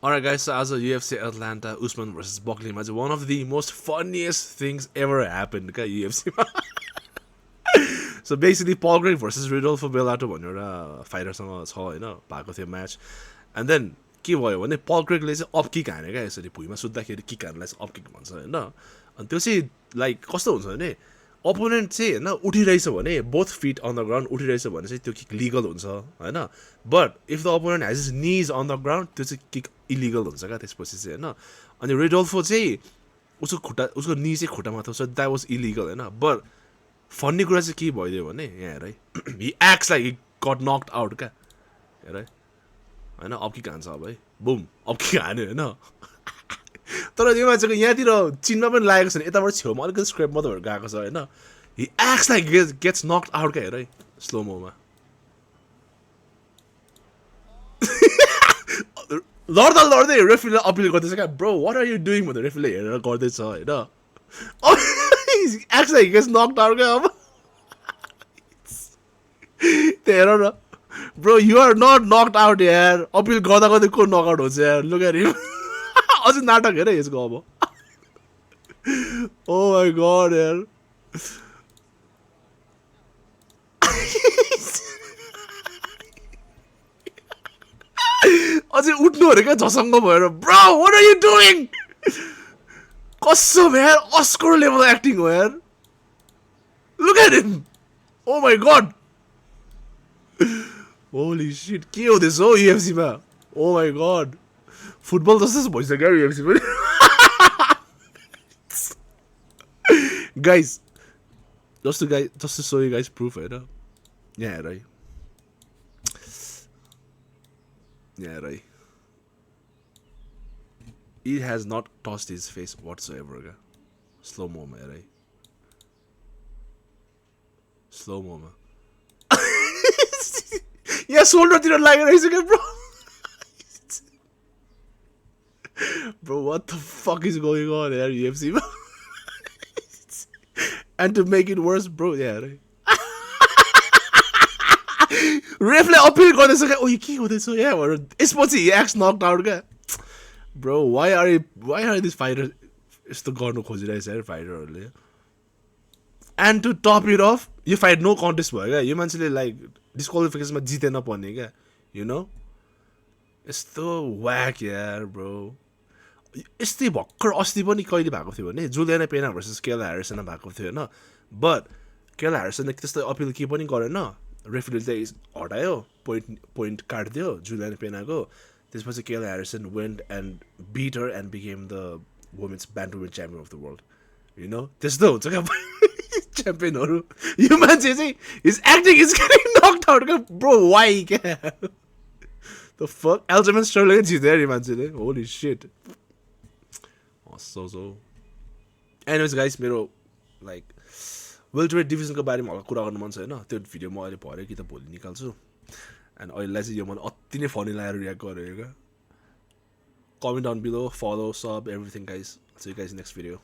Alright guys, so as a UFC Atlanta Usman versus Buckley match, one of the most funniest things ever happened ka UFC ma. So basically Paul Craig versus Rodolfo Bellato भन्ने एउटा फाइटरसँग छ हैन भएको थियो match and then के भयो भने पल क्रेगले चाहिँ अप किक हाने क्या यसरी भुइँमा सुत्दाखेरि किक हान्नलाई चाहिँ अप किक भन्छ हैन अनि त्यो चाहिँ लाइक कस्तो हुन्छ भने अपोनेन्ट चाहिँ हैन उठिरहेछ भने both feet on the ground उठिरहेछ भने चाहिँ त्यो किक लिगल हुन्छ हैन but if the opponent has his knees on the ground त्यो चाहिँ किक इलिगल हुन्छ क्या त्यसपछि चाहिँ हैन अनि रेडोल्फो चाहिँ उसको नी चाहिँ खुट्टामा थियो सो द्याट वाज इलिगल हैन बट फन्नी कुरा चाहिँ के भइदियो भने यहाँ हेर है he acts like he got knocked out क्या हेर है होइन अब के हान्छ अब है बुम अब के हान्यो होइन तर यो मान्छेको यहाँतिर चिनमा पनि लागेको छैन यताबाट छेउमा अलिकति स्क्रेप मात्रै गएको छ होइन he acts like gets knocked out क्या हेर है स्लो मोमा लड्दै रेफ्रीले अपिल गर्दैछ क्या bro what are you doing भनेर रेफ्रीले हेरेर गर्दैछ होइन acts like gets knocked out क्या अब त्यहाँ हेर न bro you are not knocked out यार अपिल गर्दा गर्दै को नकआउट हुन्छ यार लुक एट हिम अझै नाटक हेर यसको अब ओ माई गॉड यार अझै उठ्नु अरे क्या झसङ्ग भएर bro what are you doing कसम यार अस्कर लेभल एक्टिङ हो यार look at him oh my god holy shit के हुँदैछ हौ युएफसीमा ओ माई गॉड फुटबल जस्तो भइसक्यो युएफसी पनि गाइज जस्तो सो यु गाइज प्रुफ होइन यहाँ हेर है यहाँ हेर है it has not touched his face whatsoever ka slow mo ma hear hai slow mo ma yeah shoulder tira lagiरहेछ के bro bro what the fuck is going on here UFC ma and to make it worse bro yeah right refle appeal गर्दैछ के ओ के हुँदैछ यहाँ भनेर यसपछि x knocked out क्या Bro, why are these fighters यस्तो गर्नु खोजिरहेछ यार फाइटरहरूले and to top it off यो फाइट नो कन्टेस्ट भयो क्या यो मान्छेले लाइक डिस्क्वालिफिकेसनमा जितेन पर्ने क्या यु नो यस्तो व्याक यार ब्रो यस्तै भर्खर अस्ति पनि कहिले भएको थियो भने जुलियाना पेना भर्सेस केला ह्यारिसन भएको थियो होइन बट केला ह्यारिसनले त्यस्तो अपिल के पनि गरेन रेफ्रीले चाहिँ हटायो पोइन्ट काटिदियो जुलियाना पेनाको त्यसपछि Kayla Harrison went and beat her and became the women's bantamweight champion of the world you know त्यस्तो हुन्छ क्या च्याम्पियनहरू यो मान्छे चाहिँ is acting is getting knocked out क्या ब्रो वाइ क्या द फक एल्जमेन स्टर्लिङ जित्यो यार यो मान्छेले holy shit so anyways guys मेरो लाइक वेल्टरवेट डिभिजनको बारेमा हल्का कुरा गर्नु मन छ होइन त्यो भिडियो म अहिले भरे कि त भोलि निकाल्छु एन्ड अहिलेलाई चाहिँ यो मलाई अति नै फनी लागेर रियाक्ट गरेको क्या comment down below follow sub everything guys see you guys next video